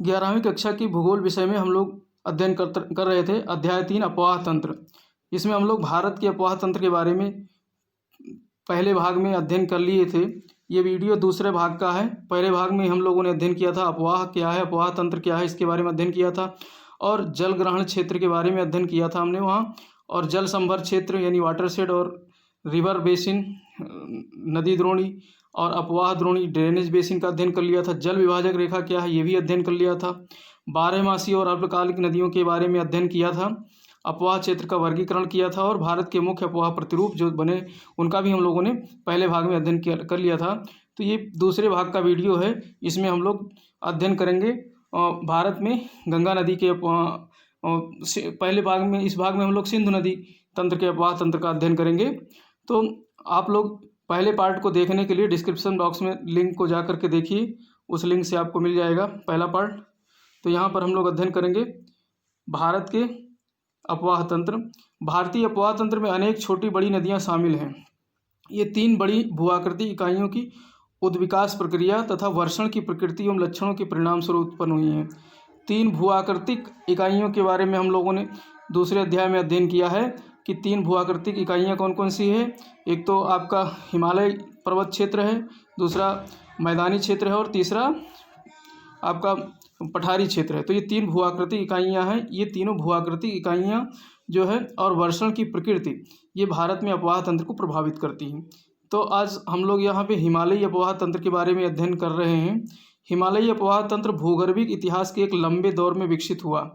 11वीं कक्षा की भूगोल विषय में हम लोग अध्ययन कर रहे थे। अध्याय 3 अपवाह तंत्र। इसमें हम लोग भारत के अपवाह तंत्र के बारे में पहले भाग में अध्ययन कर लिए थे। ये वीडियो दूसरे भाग का है। पहले भाग में हम लोगों ने अध्ययन किया था अपवाह क्या है, अपवाह तंत्र क्या है, इसके बारे में अध्ययन किया था और जल ग्रहण क्षेत्र के बारे में अध्ययन किया था हमने वहाँ। और जल संभर क्षेत्र यानी वाटरशेड और रिवर बेसिन, नदी द्रोणी और अपवाह द्रोणी ड्रेनेज बेसिन का अध्ययन कर लिया था। जल विभाजक रेखा क्या है ये भी अध्ययन कर लिया था। बारहमासी और अल्पकालिक नदियों के बारे में अध्ययन किया था। अपवाह क्षेत्र का वर्गीकरण किया था और भारत के मुख्य अपवाह प्रतिरूप जो बने उनका भी हम लोगों ने पहले भाग में अध्ययन कर लिया था। तो ये दूसरे भाग का वीडियो है। इसमें हम लोग अध्ययन करेंगे भारत में गंगा नदी के पहले भाग में, इस भाग में हम लोग सिंधु नदी तंत्र के अपवाह तंत्र का अध्ययन करेंगे। तो आप लोग पहले पार्ट को देखने के लिए डिस्क्रिप्शन बॉक्स में लिंक को जा कर के देखिए, उस लिंक से आपको मिल जाएगा पहला पार्ट। तो यहाँ पर हम लोग अध्ययन करेंगे भारत के अपवाह तंत्र। भारतीय अपवाह तंत्र में अनेक छोटी बड़ी नदियाँ शामिल हैं। ये 3 बड़ी भूआकृति इकाइयों की उद्विकास प्रक्रिया तथा वर्षण की प्रकृति एवं लक्षणों के परिणाम स्वरूप उत्पन्न हुई हैं। 3 भूआकृतिक इकाइयों के बारे में हम लोगों ने दूसरे अध्याय में अध्ययन किया है कि 3 भूआकृतिक इकाइयाँ कौन कौन सी है। एक तो आपका हिमालय पर्वत क्षेत्र है, दूसरा मैदानी क्षेत्र है और तीसरा आपका पठारी क्षेत्र है। तो ये 3 भूआकृतिक इकाइयाँ हैं। ये तीनों भूआकृतिक इकाइयाँ जो है और वर्षण की प्रकृति ये भारत में अपवाह तंत्र को प्रभावित करती हैं। तो आज हम लोग यहाँ पे हिमालयी अपवाह तंत्र के बारे में अध्ययन कर रहे हैं। हिमालयी अपवाह तंत्र भूगर्भिक इतिहास के एक लंबे दौर में विकसित हुआ।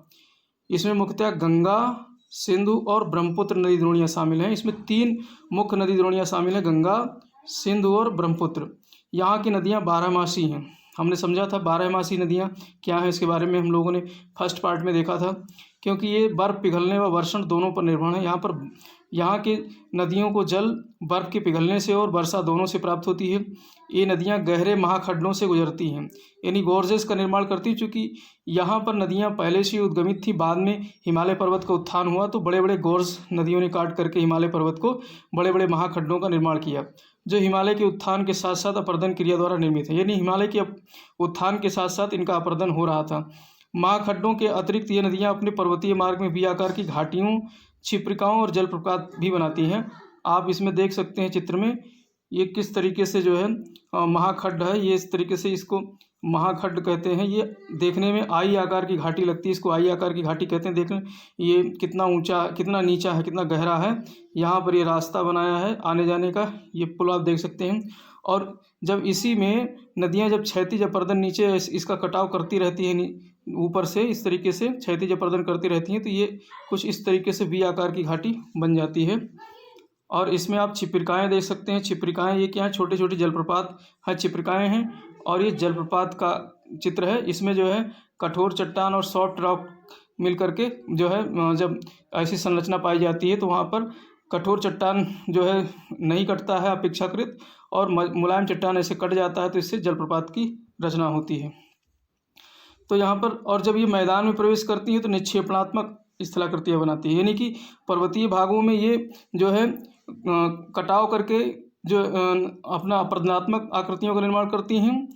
इसमें मुख्यतः गंगा, सिंधु और ब्रह्मपुत्र नदी द्रोणियाँ शामिल हैं। इसमें 3 मुख्य नदी द्रोणियाँ शामिल हैं, गंगा, सिंधु और ब्रह्मपुत्र। यहाँ की नदियाँ बारहमासी हैं। हमने समझा था बारहमासी नदियाँ क्या हैं, इसके बारे में हम लोगों ने फर्स्ट पार्ट में देखा था। क्योंकि ये बर्फ़ पिघलने व वर्षण दोनों पर निर्भर है। यहाँ के नदियों को जल बर्फ़ के पिघलने से और वर्षा दोनों से प्राप्त होती है। ये नदियाँ गहरे महाखड्डों से गुजरती हैं यानी गोर्जेस का निर्माण करती हैं। चूँकि यहाँ पर नदियाँ पहले से उद्गमित थी, बाद में हिमालय पर्वत का उत्थान हुआ तो बड़े बड़े गोर्ज नदियों ने काट करके हिमालय पर्वत को बड़े बड़े महाखड्डों का निर्माण किया, जो हिमालय के उत्थान के साथ साथ अपरदन क्रिया द्वारा निर्मित है। यानी हिमालय के उत्थान के साथ साथ इनका अपरदन हो रहा था। महाखड्डों के अतिरिक्त ये नदियाँ अपने पर्वतीय मार्ग में वी आकार की घाटियों, छिप्रिकाओं और जलप्रपात भी बनाती हैं। आप इसमें देख सकते हैं चित्र में ये किस तरीके से जो है महाखड्ड है। ये इस तरीके से इसको महाखड्ड कहते हैं। ये देखने में आई आकार की घाटी लगती है, इसको आई आकार की घाटी कहते हैं। देखें ये कितना ऊंचा, कितना नीचा है, कितना गहरा है। यहाँ पर ये रास्ता बनाया है आने जाने का, ये पुल आप देख सकते हैं। और जब इसी में नदियाँ जब क्षैतिज अपरदन नीचे इसका कटाव करती रहती हैं, ऊपर से इस तरीके से क्षैतिज अपरदन करती रहती हैं, तो ये कुछ इस तरीके से वी आकार की घाटी बन जाती है। और इसमें आप छिप्रिकाएँ देख सकते हैं। छिप्रिकाएँ ये क्या है, छोटे छोटे जलप्रपात है, छिप्रिकाएँ हैं। और ये जलप्रपात का चित्र है। इसमें जो है कठोर चट्टान और सॉफ्ट रॉक मिल करके जो है जब ऐसी संरचना पाई जाती है तो वहाँ पर कठोर चट्टान जो है नहीं कटता है अपेक्षाकृत, और मुलायम चट्टान ऐसे कट जाता है, तो इससे जलप्रपात की रचना होती है। तो यहाँ पर और जब ये मैदान में प्रवेश करती है तो निक्षेपणात्मक स्थलाकृतियाँ बनाती है। यानी कि पर्वतीय भागों में ये जो है कटाव करके जो अपना अपरदनात्मक आकृतियों का निर्माण करती हैं।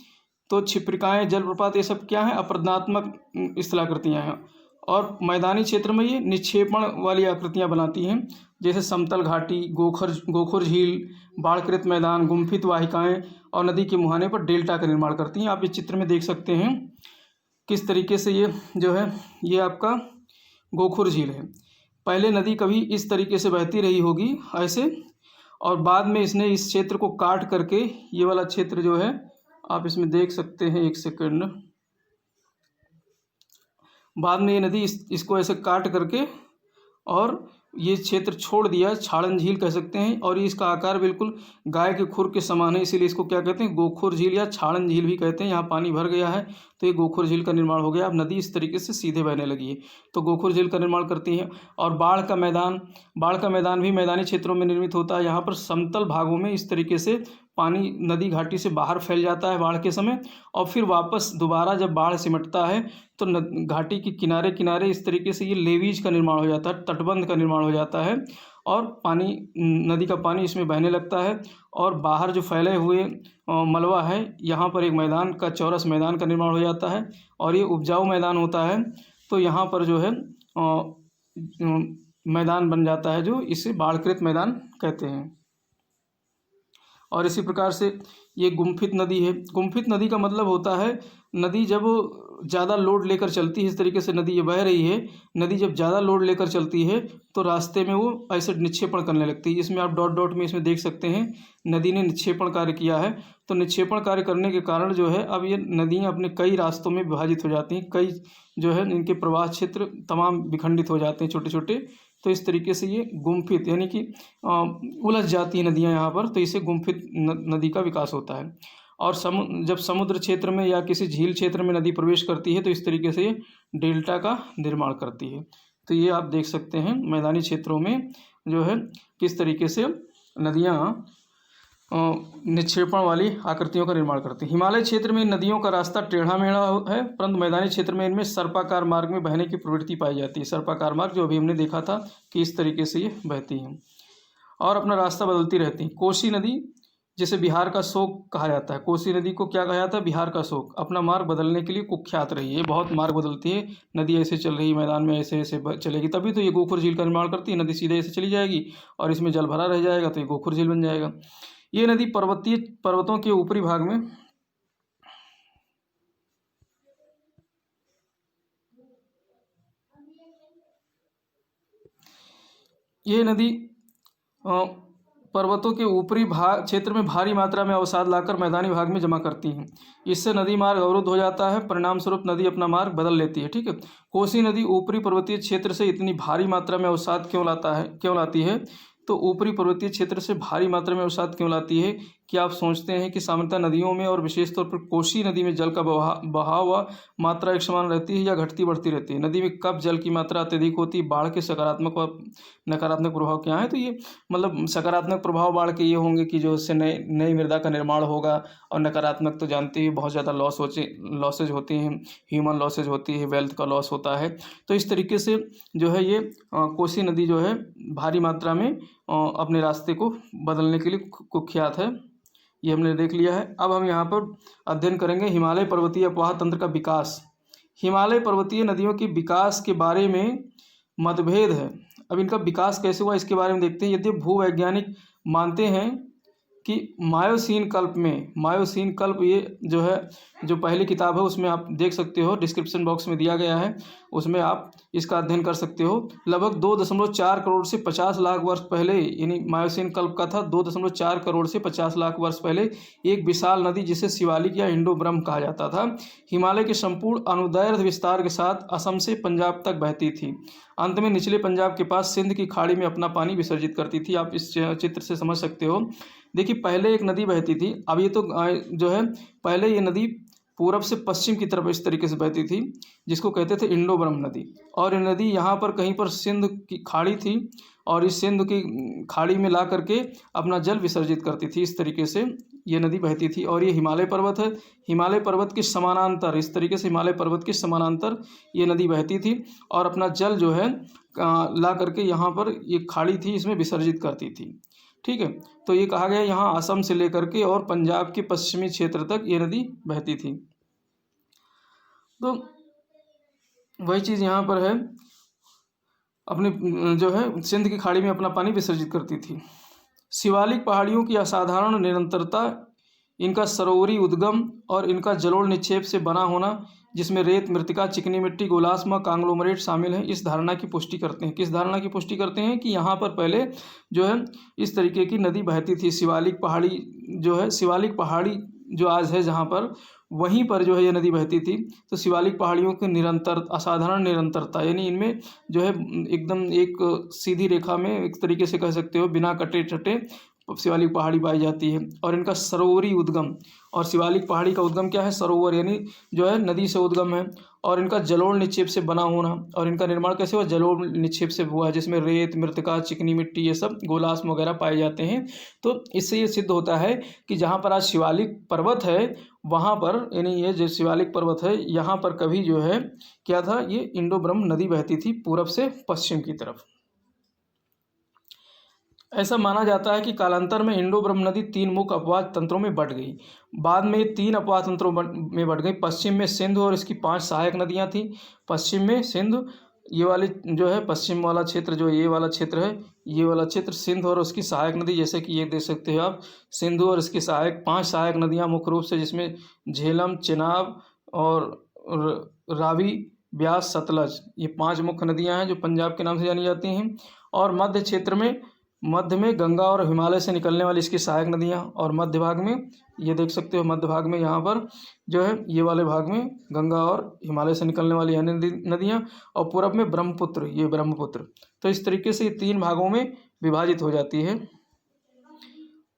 तो छिप्रिकाएँ, जलप्रपात ये सब क्या हैं, अपरदनात्मक स्थलाकृतियाँ हैं। और मैदानी क्षेत्र में ये निक्षेपण वाली आकृतियाँ बनाती हैं, जैसे समतल घाटी, गोखुर झील, बाढ़कृत मैदान, गुम्फित वाहिकाएँ और नदी के मुहाने पर डेल्टा का निर्माण करती हैं। आप इस चित्र में देख सकते हैं किस तरीके से ये जो है ये आपका गोखुर झील है। पहले नदी कभी इस तरीके से बहती रही होगी ऐसे, और बाद में इसने इस क्षेत्र को काट करके ये वाला क्षेत्र जो है आप इसमें देख सकते हैं, एक सेकंड, बाद में ये नदी इसको ऐसे काट करके और ये क्षेत्र छोड़ दिया, छाड़न झील कह सकते हैं। और इसका आकार बिल्कुल गाय के खुर के समान है, इसीलिए इसको क्या कहते हैं, गोखुर झील या छाड़न झील भी कहते हैं। यहाँ पानी भर गया है तो ये गोखुर झील का निर्माण हो गया। अब नदी इस तरीके से सीधे बहने लगी है तो गोखुर झील का निर्माण करती है। और बाढ़ का मैदान भी मैदानी क्षेत्रों में निर्मित होता है। यहाँ पर समतल भागों में इस तरीके से पानी नदी घाटी से बाहर फैल जाता है बाढ़ के समय, और फिर वापस दोबारा जब बाढ़ सिमटता है तो घाटी के किनारे किनारे इस तरीके से ये लेवीज का निर्माण हो जाता है, तटबंध का निर्माण हो जाता है। और पानी, नदी का पानी इसमें बहने लगता है और बाहर जो फैले हुए मलबा है, यहाँ पर एक मैदान का, चौरस मैदान का निर्माण हो जाता है और ये उपजाऊ मैदान होता है। तो यहाँ पर जो है मैदान बन जाता है, जो इसे बाढ़कृत मैदान कहते हैं। और इसी प्रकार से ये गुम्फित नदी है। गुम्फित नदी का मतलब होता है, नदी जब ज़्यादा लोड लेकर चलती है, इस तरीके से नदी ये बह रही है, नदी जब ज़्यादा लोड लेकर चलती है तो रास्ते में वो ऐसे निक्षेपण करने लगती है। इसमें आप डॉट डॉट में इसमें देख सकते हैं, नदी ने निक्षेपण कार्य किया है। तो निक्षेपण कार्य करने के कारण जो है अब ये नदियाँ अपने कई रास्तों में विभाजित हो जाती हैं, कई जो है इनके प्रवाह क्षेत्र तमाम विखंडित हो जाते हैं छोटे छोटे। तो इस तरीके से ये गुम्फित यानी कि उलझ जाती हैं नदियाँ यहाँ पर, तो इसे गुम्फित नदी का विकास होता है। और जब समुद्र क्षेत्र में या किसी झील क्षेत्र में नदी प्रवेश करती है तो इस तरीके से ये डेल्टा का निर्माण करती है। तो ये आप देख सकते हैं मैदानी क्षेत्रों में जो है किस तरीके से नदियाँ निक्षेपण वाली आकृतियों का निर्माण करती है। हिमालय क्षेत्र में नदियों का रास्ता टेढ़ा मेढ़ा है, परंतु मैदानी क्षेत्र में इनमें सर्पाकार मार्ग में बहने की प्रवृत्ति पाई जाती है। सर्पाकार मार्ग जो अभी हमने देखा था कि इस तरीके से ये बहती हैं और अपना रास्ता बदलती रहती हैं। कोसी नदी, जिसे बिहार का शोक कहा जाता है, कोसी नदी को क्या कहा जाता है? बिहार का शोक। अपना मार्ग बदलने के लिए कुख्यात रही है, बहुत मार्ग बदलती है। नदी ऐसे चल रही है मैदान में, ऐसे ऐसे चलेगी, तभी तो ये गोखुर झील का निर्माण करती है। नदी सीधे ऐसे चली जाएगी और इसमें जल भरा रह जाएगा तो ये गोखुर झील बन जाएगा। ये नदी पर्वतों के ऊपरी भाग में ये नदी पर्वतों के ऊपरी भाग क्षेत्र में भारी मात्रा में अवसाद लाकर मैदानी भाग में जमा करती हैं। इससे नदी मार्ग अवरुद्ध हो जाता है, परिणाम स्वरूप नदी अपना मार्ग बदल लेती है। ठीक है, कोसी नदी ऊपरी पर्वतीय क्षेत्र से इतनी भारी मात्रा में अवसाद क्यों लाती है? तो ऊपरी पर्वतीय क्षेत्र से भारी मात्रा में अवसाद क्यों लाती है? कि आप सोचते हैं कि सामान्यतः नदियों में और विशेष तौर पर कोसी नदी में जल का बहाव व मात्रा एक समान रहती है या घटती बढ़ती रहती है? नदी में कब जल की मात्रा अत्यधिक होती है? बाढ़ के सकारात्मक व नकारात्मक प्रभाव क्या है? तो ये मतलब सकारात्मक प्रभाव बाढ़ के ये होंगे कि जो उससे नई मृदा का निर्माण होगा, और नकारात्मक तो जानते ही बहुत ज़्यादा लॉसेज होती हैं, ह्यूमन लॉसेज होती है, वेल्थ का लॉस होता है। तो इस तरीके से जो है ये कोसी नदी जो है भारी मात्रा में अपने रास्ते को बदलने के लिए कुख्यात है। ये हमने देख लिया है। अब हम यहाँ पर अध्ययन करेंगे हिमालय पर्वतीय अपवाह तंत्र का विकास। हिमालय पर्वतीय नदियों के विकास के बारे में मतभेद है। अब इनका विकास कैसे हुआ इसके बारे में देखते हैं। यदि भूवैज्ञानिक मानते हैं कि मायोसीन कल्प ये जो है, जो पहली किताब है उसमें आप देख सकते हो, डिस्क्रिप्शन बॉक्स में दिया गया है, उसमें आप इसका अध्ययन कर सकते हो। लगभग 2.4 करोड़ से 50 लाख वर्ष पहले, यानी मायोसीन कल्प का था 2.4 करोड़ से 50 लाख वर्ष पहले, एक विशाल नदी जिसे शिवालिक या इंडो ब्रह्म कहा जाता था, हिमालय के संपूर्ण अनुदैर्ध्य विस्तार के साथ असम से पंजाब तक बहती थी। अंत में निचले पंजाब के पास सिंध की खाड़ी में अपना पानी विसर्जित करती थी। आप इस चित्र से समझ सकते हो। देखिए, पहले एक नदी बहती थी, अब ये तो जो है पहले ये नदी पूरब से पश्चिम की तरफ इस तरीके से बहती थी, जिसको कहते थे इंडो ब्रह्म नदी। और ये नदी यहाँ पर कहीं पर सिंध की खाड़ी थी, और इस सिंध की खाड़ी में ला करके अपना जल विसर्जित करती थी। इस तरीके से ये नदी बहती थी। और ये हिमालय पर्वत है, हिमालय पर्वत के समानांतर, इस तरीके से हिमालय पर्वत के समानांतर ये नदी बहती थी और अपना जल जो है ला करके यहाँ पर ये खाड़ी थी इसमें विसर्जित करती थी। ठीक है, तो ये कहा गया यहाँ असम से लेकर के और पंजाब के पश्चिमी क्षेत्र तक ये नदी बहती थी। तो वही चीज़ यहाँ पर है, अपनी जो है सिंध की खाड़ी में अपना पानी विसर्जित करती थी। शिवालिक पहाड़ियों की असाधारण निरंतरता, इनका सरोवरी उद्गम और इनका जलोढ़ निक्षेप से बना होना, जिसमें रेत, मृतिका, चिकनी मिट्टी, गोलास्मा, कांग्लोमरेट शामिल है, इस धारणा की पुष्टि करते हैं। किस धारणा की पुष्टि करते हैं? कि यहाँ पर पहले जो है इस तरीके की नदी बहती थी। शिवालिक पहाड़ी जो है, शिवालिक पहाड़ी जो आज है जहाँ पर, वहीं पर जो है ये नदी बहती थी। तो शिवालिक पहाड़ियों की असाधारण निरंतरता, यानी इनमें जो है एकदम एक सीधी रेखा में, एक तरीके से कह सकते हो बिना कटे छटे शिवालिक पहाड़ी पाई जाती है। और इनका सरोवरी उद्गम, और शिवालिक पहाड़ी का उद्गम क्या है? सरोवर, यानी जो है नदी से उद्गम है। और इनका जलोढ़ निक्षेप से बना होना, और इनका निर्माण कैसे हुआ? जलोढ़ निक्षेप से हुआ, जिसमें रेत, मृतिका, चिकनी मिट्टी, ये सब गोलास्म वगैरह पाए जाते हैं। तो इससे ये सिद्ध होता है कि जहाँ पर आज शिवालिक पर्वत है, वहाँ पर, यानी ये जो शिवालिक पर्वत है, यहाँ पर कभी जो है क्या था? ये इंडो ब्रह्म नदी बहती थी पूरब से पश्चिम की तरफ। ऐसा माना जाता है कि कालांतर में इंडो ब्रह्म नदी 3 मुख्य अपवाह तंत्रों में बँट गई। बाद में ये 3 अपवाह तंत्रों में बँट गई। पश्चिम में सिंधु और इसकी 5 सहायक नदियाँ थीं। पश्चिम में सिंधु, ये वाली जो है पश्चिम वाला क्षेत्र, जो ये वाला क्षेत्र है, ये वाला क्षेत्र सिंधु और उसकी सहायक नदी, जैसे कि ये देख सकते हो आप, सिंधु और इसकी सहायक 5 सहायक नदियाँ मुख्य रूप से, जिसमें झेलम, चेनाब और रावी, ब्यास, सतलज, ये 5 मुख्य नदियाँ हैं जो पंजाब के नाम से जानी जाती हैं। और मध्य क्षेत्र में, मध्य में गंगा और हिमालय से निकलने वाली इसकी सहायक नदियाँ, और मध्य भाग में ये देख सकते हो, मध्य भाग में यहाँ पर जो है ये वाले भाग में गंगा और हिमालय से निकलने वाली अन्य नदियाँ, और पूरब में ब्रह्मपुत्र, ये ब्रह्मपुत्र। तो इस तरीके से ये 3 भागों में विभाजित हो जाती है।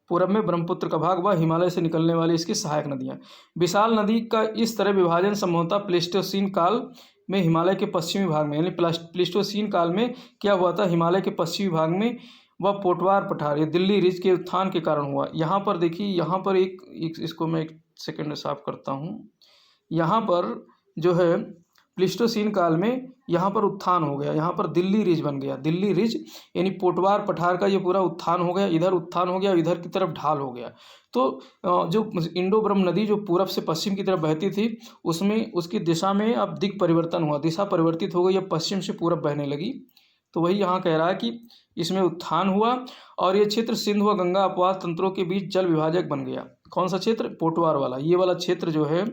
पूरब में ब्रह्मपुत्र का भाग व हिमालय से निकलने वाली इसकी सहायक नदियाँ। विशाल नदी का इस तरह विभाजन संभवतः प्लेस्टोसीन काल में हिमालय के पश्चिमी भाग में, यानी प्लेस्टोसीन काल में क्या हुआ था, हिमालय के पश्चिमी भाग में वह पोटवार पठार, ये दिल्ली रिज के उत्थान के कारण हुआ। यहाँ पर देखिए, यहाँ पर एक इसको मैं 1 सेकंड में साफ करता हूँ। यहाँ पर जो है प्लीस्टोसीन काल में यहाँ पर उत्थान हो गया, यहाँ पर दिल्ली रिज बन गया। दिल्ली रिज यानी पोटवार पठार का ये पूरा उत्थान हो गया, इधर उत्थान हो गया, इधर की तरफ ढाल हो गया। तो जो इंडो ब्रह्म नदी जो पूरब से पश्चिम की तरफ बहती थी, उसमें उसकी दिशा में अब दिक् परिवर्तन हुआ, दिशा परिवर्तित हो गई, अब पश्चिम से पूरब बहने लगी। तो वही यहाँ कह रहा है कि इसमें उत्थान हुआ और ये क्षेत्र सिंधु व गंगा अपवाह तंत्रों के बीच जल विभाजक बन गया। कौन सा क्षेत्र? पोटवार वाला। ये वाला क्षेत्र जो है,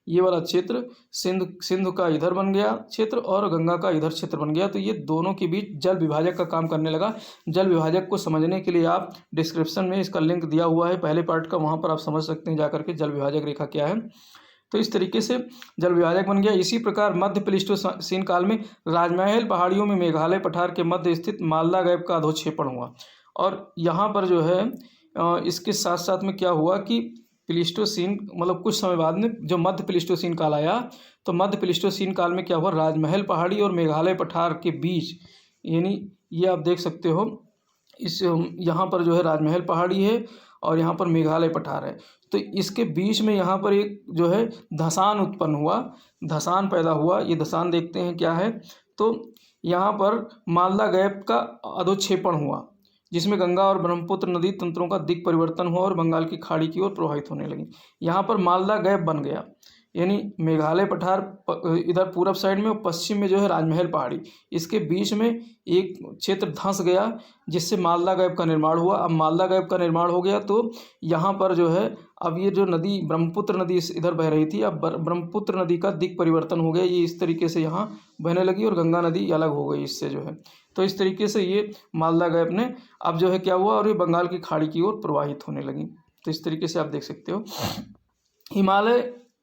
ये वाला क्षेत्र सिंधु का इधर बन गया क्षेत्र और गंगा का इधर क्षेत्र बन गया। तो ये दोनों के बीच जल विभाजक का काम करने लगा। जल विभाजक को समझने के लिए आप डिस्क्रिप्शन में इसका लिंक दिया हुआ है पहले पार्ट का, वहाँ पर आप समझ सकते हैं जाकर के जल विभाजक रेखा क्या है। तो इस तरीके से जल विभाजक बन गया। इसी प्रकार मध्य प्लीस्टोसीन काल में राजमहल पहाड़ियों में मेघालय पठार के मध्य स्थित मालदा गैप का अधोक्षेपण हुआ। और यहाँ पर जो है इसके साथ साथ में क्या हुआ कि प्लीस्टोसीन, मतलब कुछ समय बाद में जो मध्य प्लीस्टोसीन काल आया, तो मध्य प्लीस्टोसीन काल में क्या हुआ, राजमहल पहाड़ी और मेघालय पठार के बीच, यानी ये आप देख सकते हो, इस यहाँ पर जो है राजमहल पहाड़ी है और यहाँ पर मेघालय पठार है। तो इसके बीच में यहाँ पर एक जो है धसान उत्पन्न हुआ, धसान पैदा हुआ। ये धसान देखते हैं क्या है, तो यहाँ पर मालदा गैप का अधोक्षेपण हुआ, जिसमें गंगा और ब्रह्मपुत्र नदी तंत्रों का दिक् परिवर्तन हुआ और बंगाल की खाड़ी की ओर प्रवाहित होने लगी। यहाँ पर मालदा गैप बन गया, यानी मेघालय पठार इधर पूरब साइड में और पश्चिम में जो है राजमहल पहाड़ी, इसके बीच में एक क्षेत्र धंस गया, जिससे मालदा गैप का निर्माण हुआ। अब मालदा गैप का निर्माण हो गया तो यहाँ पर जो है अब ये जो नदी ब्रह्मपुत्र नदी इधर बह रही थी, अब ब्रह्मपुत्र नदी का दिक् परिवर्तन हो गया, ये इस तरीके से यहाँ बहने लगी और गंगा नदी अलग हो गई इससे जो है। तो इस तरीके से ये मालदा गैप ने अब जो है क्या हुआ, और ये बंगाल की खाड़ी की ओर प्रवाहित होने लगी। तो इस तरीके से आप देख सकते हो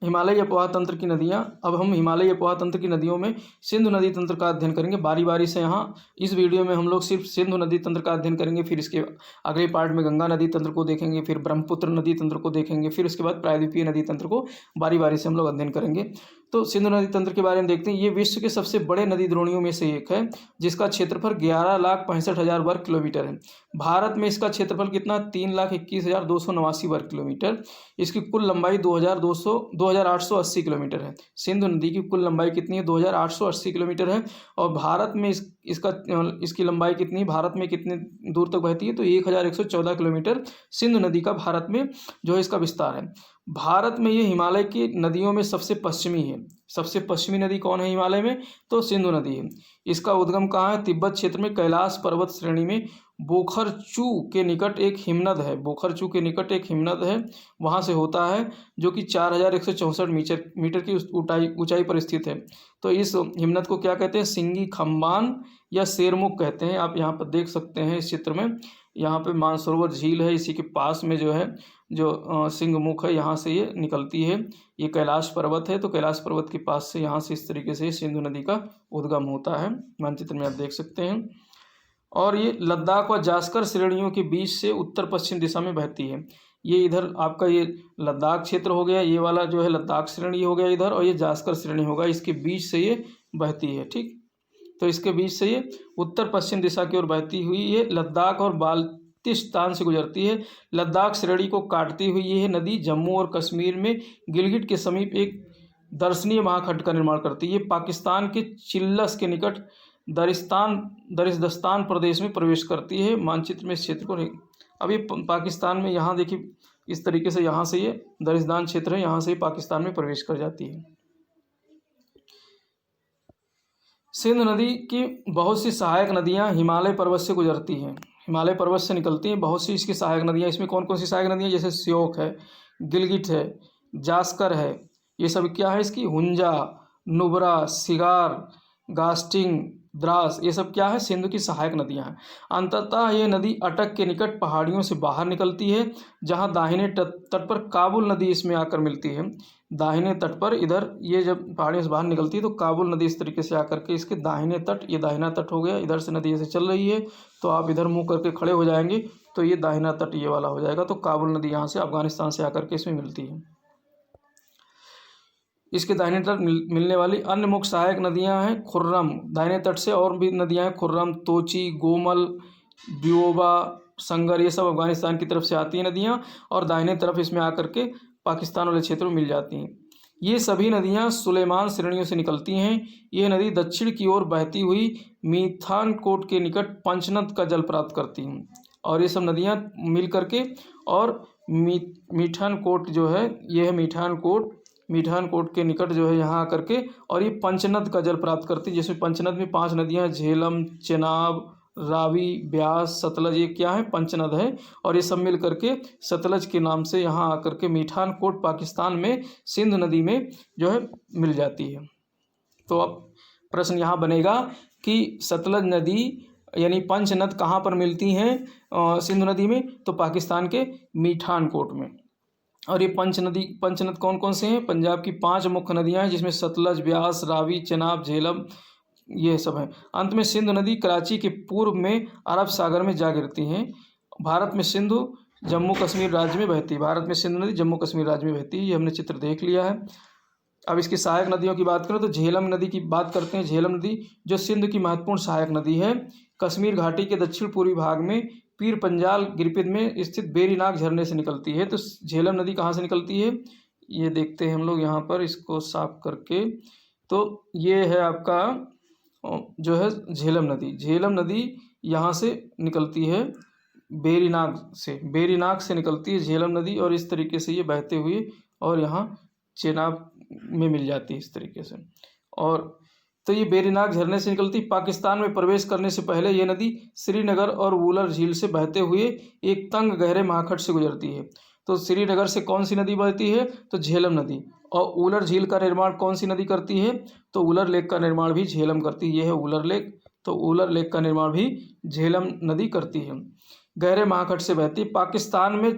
हिमालयी अपवाह तंत्र की नदियाँ। अब हम हिमालयी अपवाह तंत्र की नदियों में सिंधु नदी तंत्र का अध्ययन करेंगे बारी बारी से। यहाँ इस वीडियो में हम लोग सिर्फ सिंधु नदी तंत्र का अध्ययन करेंगे, फिर इसके अगले पार्ट में गंगा नदी तंत्र को देखेंगे, फिर ब्रह्मपुत्र नदी तंत्र को देखेंगे, फिर उसके बाद प्रायद्वीपीय नदी तंत्र को बारी बारी से हम लोग अध्ययन करेंगे। तो सिंधु नदी तंत्र के बारे में देखते हैं। ये विश्व के सबसे बड़े नदी द्रोणियों में से एक है, जिसका क्षेत्रफल 11,65,000 वर्ग किलोमीटर है। भारत में इसका क्षेत्रफल कितना, 3,21,289 वर्ग किलोमीटर। इसकी कुल लंबाई 2,880 किलोमीटर है। सिंधु नदी की कुल लंबाई कितनी है, 2,880 किलोमीटर है। और भारत में इसकी लंबाई कितनी, भारत में कितनी दूर तक बहती है, तो 1,114 किलोमीटर सिंधु नदी का भारत में जो है इसका विस्तार है। भारत में ये हिमालय की नदियों में सबसे पश्चिमी है। सबसे पश्चिमी नदी कौन है हिमालय में, तो सिंधु नदी है। इसका उद्गम कहाँ है, तिब्बत क्षेत्र में कैलाश पर्वत श्रेणी में बोखरचू के निकट एक हिमनद है। बोखरचू के निकट एक हिमनद है, वहाँ से होता है, जो कि 4,164 मीटर की ऊंचाई पर स्थित है। तो इस हिमनद को क्या कहते हैं, सिंगी खम्बान या शेरमुख कहते हैं। आप यहाँ पर देख सकते हैं इस चित्र में, यहाँ पे मानसरोवर झील है, इसी के पास में जो है जो सिंगमुख है, यहाँ से ये निकलती है। ये कैलाश पर्वत है, तो कैलाश पर्वत के पास से यहाँ से इस तरीके से सिंधु नदी का उद्गम होता है, मानचित्र में आप देख सकते हैं। और ये लद्दाख व जास्कर श्रेणियों के बीच से उत्तर पश्चिम दिशा में बहती है। ये इधर आपका ये लद्दाख क्षेत्र हो गया, ये वाला जो है लद्दाख श्रेणी हो गया इधर, और ये जास्कर श्रेणी होगा, इसके बीच से ये बहती है। ठीक, तो इसके बीच से ये उत्तर पश्चिम दिशा की ओर बहती हुई ये लद्दाख और बाल्टिस्तान से गुजरती है। लद्दाख श्रेणी को काटती हुई यह नदी जम्मू और कश्मीर में गिलगिट के समीप एक दर्शनीय महाखंड का निर्माण करती है। ये पाकिस्तान के चिल्लस के निकट दरिस्तान प्रदेश में प्रवेश करती है। मानचित्र में इस क्षेत्र को अब ये पाकिस्तान में, यहाँ देखिए इस तरीके से, यहाँ से ये दरिस्तान क्षेत्र है, यहाँ से पाकिस्तान में प्रवेश कर जाती है। सिंध नदी की बहुत सी सहायक नदियाँ हिमालय पर्वत से गुजरती हैं, हिमालय पर्वत से निकलती हैं बहुत सी इसकी सहायक नदियाँ। इसमें कौन कौन सी सहायक नदियाँ, जैसे श्योक है, गिलगित है, जास्कर है, ये सब क्या है इसकी, हुंजा, नुब्रा, सिगार, गास्टिंग, द्रास, ये सब क्या है, सिंधु की सहायक नदियां हैं। अंततः ये नदी अटक के निकट पहाड़ियों से बाहर निकलती है, जहां दाहिने तट पर काबुल नदी इसमें आकर मिलती है। दाहिने तट पर इधर ये जब पहाड़ियों से बाहर निकलती है तो काबुल नदी इस तरीके से आकर के इसके दाहिने तट, ये दाहिना तट हो गया, इधर से नदी ऐसे चल रही है तो आप इधर मुँह करके खड़े हो जाएंगे तो ये दाहिना तट ये वाला हो जाएगा। तो काबुल नदी यहाँ से अफगानिस्तान से आकर के इसमें मिलती है। इसके दाहिने तट मिलने वाली अन्य मुख्य सहायक नदियां हैं खुर्रम, दाहिने तट से और भी नदियां हैं, खुर्रम, तोची, गोमल, ब्योबा, संगर, ये सब अफगानिस्तान की तरफ से आती हैं नदियां और दाहिने तरफ इसमें आकर के पाकिस्तान वाले क्षेत्रों में मिल जाती हैं। ये सभी नदियां सुलेमान श्रेणियों से निकलती हैं। ये नदी दक्षिण की ओर बहती हुई मीठानकोट के निकट पंचनद का जल प्राप्त करती हैं और ये सब नदियां मिल करके और मीठानकोट जो है, ये है मीठानकोट के निकट जो है यहाँ आकर के और ये पंचनद का जल प्राप्त करती है, जिसमें पंचनद में 5 नदियाँ हैं, झेलम, चेनाब, रावी, ब्यास, सतलज, ये क्या है, पंचनद है और ये सब मिल करके सतलज के नाम से यहाँ आकर के मीठानकोट पाकिस्तान में सिंधु नदी में जो है मिल जाती है। तो अब प्रश्न यहाँ बनेगा कि सतलज नदी यानी पंचनद कहाँ पर मिलती हैं सिंधु नदी में, तो पाकिस्तान के मीठानकोट में। और ये पंचनद कौन कौन से हैं, पंजाब की 5 मुख्य नदियां हैं, जिसमें सतलज, ब्यास, रावी, चेनाब, झेलम, ये सब हैं। अंत में सिंधु नदी कराची के पूर्व में अरब सागर में जा गिरती हैं। भारत में सिंधु जम्मू कश्मीर राज्य में बहती है, भारत में सिंधु नदी जम्मू कश्मीर राज्य में बहती है, ये हमने चित्र देख लिया है। अब इसकी सहायक नदियों की बात करें तो झेलम नदी की बात करते हैं। झेलम नदी जो सिंधु की महत्वपूर्ण सहायक नदी है, कश्मीर घाटी के दक्षिण पूर्वी भाग में पीर पंजाल गिरपिद में स्थित बेरीनाग झरने से निकलती है। तो झेलम नदी कहाँ से निकलती है, ये देखते हैं हम लोग यहाँ पर इसको साफ करके। तो ये है आपका जो है झेलम नदी। झेलम नदी यहाँ से निकलती है बेरीनाग से निकलती है झेलम नदी और इस तरीके से ये बहते हुए और यहाँ चेनाब में मिल जाती है इस तरीके से। और तो ये बेरीनाग झरने से निकलती, पाकिस्तान में प्रवेश करने से पहले ये नदी श्रीनगर और वूलर झील से बहते हुए एक तंग गहरे महाखंड से गुजरती है। तो श्रीनगर से कौन सी नदी बहती है, तो झेलम नदी। और वूलर झील का निर्माण कौन सी नदी करती है, तो वूलर लेक का निर्माण भी झेलम करती है। ये है वूलर लेक, तो वूलर लेक का निर्माण भी झेलम नदी करती है। गहरे महाखंड से बहती, पाकिस्तान में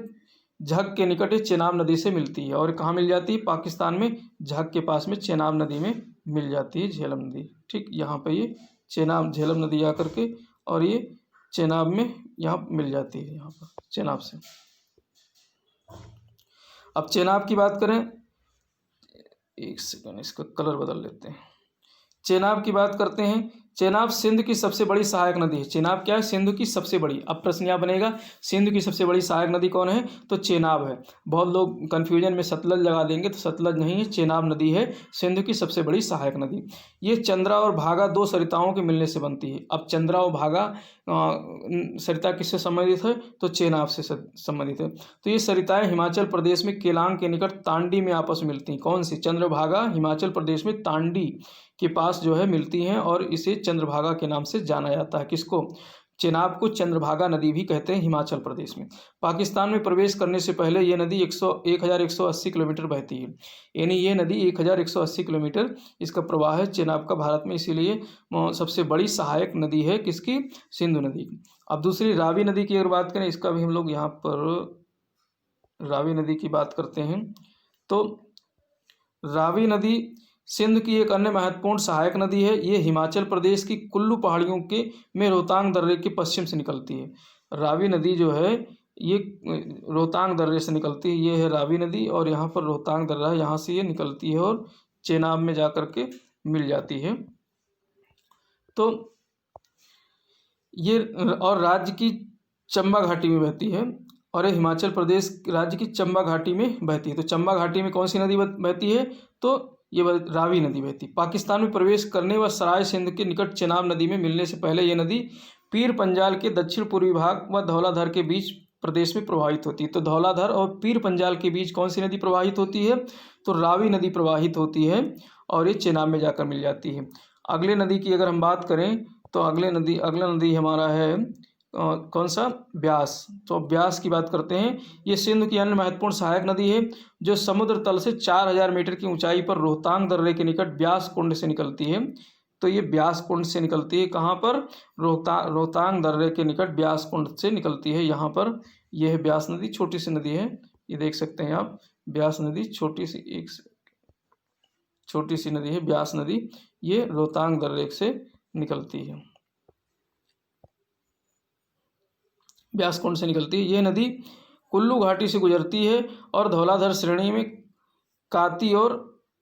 झग के निकट चेनाब नदी से मिलती है। और कहाँ मिल जाती है, पाकिस्तान में झग के पास में चेनाब नदी में मिल जाती है झेलम नदी। ठीक, यहाँ पे ये झेलम नदी आकर के और ये चेनाब में यहाँ मिल जाती है, यहाँ पर चेनाब से। अब चेनाब की बात करें, एक सेकंड इसका कलर बदल लेते हैं। चेनाब की बात करते हैं। चेनाब सिंध की सबसे बड़ी सहायक नदी है। चेनाब क्या है, सिंधु की सबसे बड़ी। अब प्रश्न यहाँ बनेगा सिंधु की सबसे बड़ी सहायक नदी कौन है, तो चेनाब है। बहुत लोग कंफ्यूजन में सतलज लगा देंगे, तो सतलज नहीं है, चेनाब नदी है सिंधु की सबसे बड़ी सहायक नदी। ये चंद्रा और भागा 2 सरिताओं के मिलने से बनती है। अब चंद्रा और भागा सरिता किससे संबंधित है, तो चेनाब से संबंधित है। तो ये सरिताएं हिमाचल प्रदेश में केलांग के निकट तांडी में आपस में मिलती हैं। कौन सी, चंद्रभागा हिमाचल प्रदेश में तांडी के पास जो है मिलती हैं और इसे चंद्रभागा के नाम से जाना जाता है। किसको, चेनाब को चंद्रभागा नदी भी कहते हैं हिमाचल प्रदेश में। पाकिस्तान में प्रवेश करने से पहले ये नदी 1180 किलोमीटर बहती है, यानी ये नदी 1180 किलोमीटर इसका प्रवाह है चेनाब का भारत में, इसीलिए सबसे बड़ी सहायक नदी है किसकी, सिंधु नदी। अब दूसरी रावी नदी की अगर बात करें, इसका भी हम लोग यहाँ पर रावी नदी की बात करते हैं। तो रावी नदी सिंध की एक अन्य महत्वपूर्ण सहायक नदी है। ये हिमाचल प्रदेश की कुल्लू पहाड़ियों के में रोहतांग दर्रे के पश्चिम से निकलती है। रावी नदी जो है ये रोहतांग दर्रे से निकलती है, ये है रावी नदी और यहाँ पर रोहतांग दर्रा है, यहाँ से ये निकलती है और चेनाब में जा कर के मिल जाती है। तो ये और राज्य की चंबा घाटी में बहती है और ये हिमाचल प्रदेश राज्य की चंबा घाटी में बहती है। तो चंबा घाटी में कौन सी नदी बहती है, तो ये रावी नदी बहती। पाकिस्तान में प्रवेश करने व सराय सिंध के निकट चेनाब नदी में मिलने से पहले ये नदी पीर पंजाल के दक्षिण पूर्वी भाग व धौलाधर के बीच प्रदेश में प्रवाहित होती है। तो धौलाधर और पीर पंजाल के बीच कौन सी नदी प्रवाहित होती है? तो रावी नदी प्रवाहित होती है और ये चेनाब में जाकर मिल जाती है। अगले नदी की अगर हम बात करें तो अगला नदी हमारा है कौन सा? ब्यास। तो ब्यास की बात करते हैं। ये सिंध की अन्य महत्वपूर्ण सहायक नदी है जो समुद्र तल से 4000 मीटर की ऊंचाई पर रोहतांग दर्रे के निकट ब्यास कुंड से निकलती है। तो ये ब्यास कुंड से निकलती है। कहाँ पर? रोहतांग दर्रे के निकट ब्यास कुंड से निकलती है। यहाँ पर यह है ब्यास नदी, छोटी सी नदी है, ये देख सकते हैं आप। ब्यास नदी छोटी सी नदी है ब्यास नदी, ये रोहतांग दर्रे से निकलती है, ब्यास कुंड से निकलती है। ये नदी कुल्लू घाटी से गुजरती है और धौलाधर श्रेणी में काती और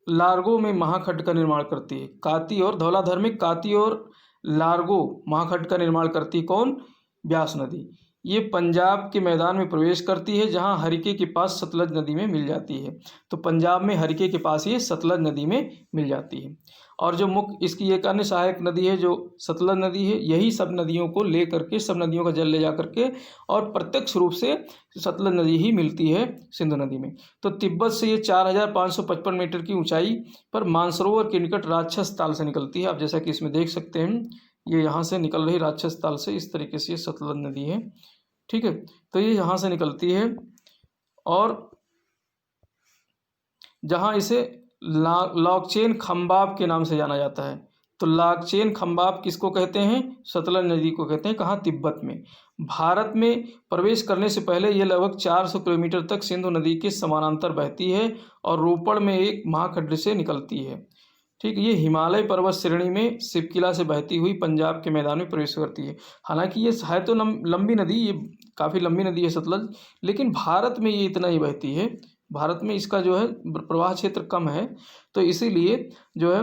लारगो में महाखड्ड का निर्माण करती है। काती और धौलाधर में काती और लारगो महाखड्ड का निर्माण करती है। कौन? ब्यास नदी। ये पंजाब के मैदान में प्रवेश करती है जहां हरिके के पास सतलज नदी में मिल जाती है। तो पंजाब में हरिके के पास ये सतलज नदी में मिल जाती है। और जो मुख्य इसकी एक अन्य सहायक नदी है जो सतलज नदी है, यही सब नदियों को ले करके, सब नदियों का जल ले जा करके और प्रत्यक्ष रूप से सतलज नदी ही मिलती है सिंधु नदी में। तो तिब्बत से ये 4555 मीटर की ऊंचाई पर मानसरोवर के निकट राक्षस ताल से निकलती है। आप जैसा कि इसमें देख सकते हैं, ये यहाँ से निकल रही राक्षस ताल से, इस तरीके से ये सतलज नदी है। ठीक है, तो ये यहाँ से निकलती है और जहाँ इसे लाकचेन खम्बाब के नाम से जाना जाता है। तो लाकचेन खम्बाब किसको कहते हैं? सतलज नदी को कहते हैं। कहाँ? तिब्बत में। भारत में प्रवेश करने से पहले यह लगभग 400 किलोमीटर तक सिंधु नदी के समानांतर बहती है और रोपड़ में एक महाखड्ड से निकलती है। ठीक, ये हिमालय पर्वत श्रेणी में शिवकिला से बहती हुई पंजाब के मैदान में प्रवेश करती है। हालांकि ये है तो लंबी नदी, ये काफ़ी लंबी नदी है सतलज, लेकिन भारत में ये इतना ही बहती है। भारत में इसका जो है प्रवाह क्षेत्र कम है, तो इसीलिए जो है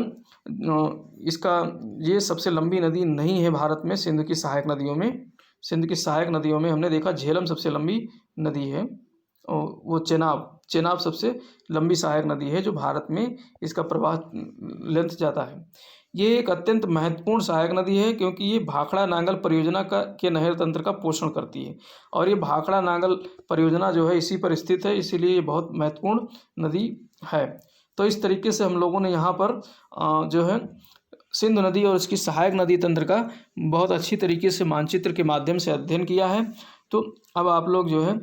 इसका ये सबसे लंबी नदी नहीं है भारत में। सिंध की सहायक नदियों में हमने देखा झेलम सबसे लंबी नदी है, वो चेनाब सबसे लंबी सहायक नदी है जो भारत में इसका प्रवाह लेंथ जाता है। ये एक अत्यंत महत्वपूर्ण सहायक नदी है क्योंकि ये भाखड़ा नांगल परियोजना के नहर तंत्र का पोषण करती है और ये भाखड़ा नांगल परियोजना जो है इसी पर स्थित है, इसीलिए ये बहुत महत्वपूर्ण नदी है। तो इस तरीके से हम लोगों ने यहाँ पर जो है सिंधु नदी और इसकी सहायक नदी तंत्र का बहुत अच्छी तरीके से मानचित्र के माध्यम से अध्ययन किया है। तो अब आप लोग जो है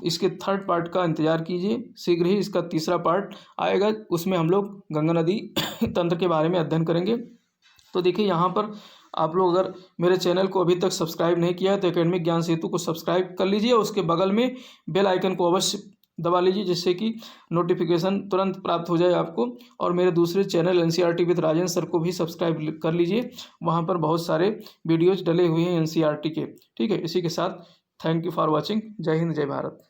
इसके थर्ड पार्ट का इंतज़ार कीजिए, शीघ्र ही इसका तीसरा पार्ट आएगा, उसमें हम लोग गंगा नदी तंत्र के बारे में अध्ययन करेंगे। तो देखिए यहाँ पर आप लोग अगर मेरे चैनल को अभी तक सब्सक्राइब नहीं किया है तो एकेडमिक ज्ञान सेतु को सब्सक्राइब कर लीजिए, उसके बगल में बेल आइकन को अवश्य दबा लीजिए जिससे कि नोटिफिकेशन तुरंत प्राप्त हो जाए आपको। और मेरे दूसरे channel NCERT with Rajendra sir को भी सब्सक्राइब कर लीजिए, वहाँ पर बहुत सारे वीडियोज डले हुए हैं NCERT के। ठीक है, इसी के साथ थैंक यू फॉर वॉचिंग। जय हिंद, जय भारत।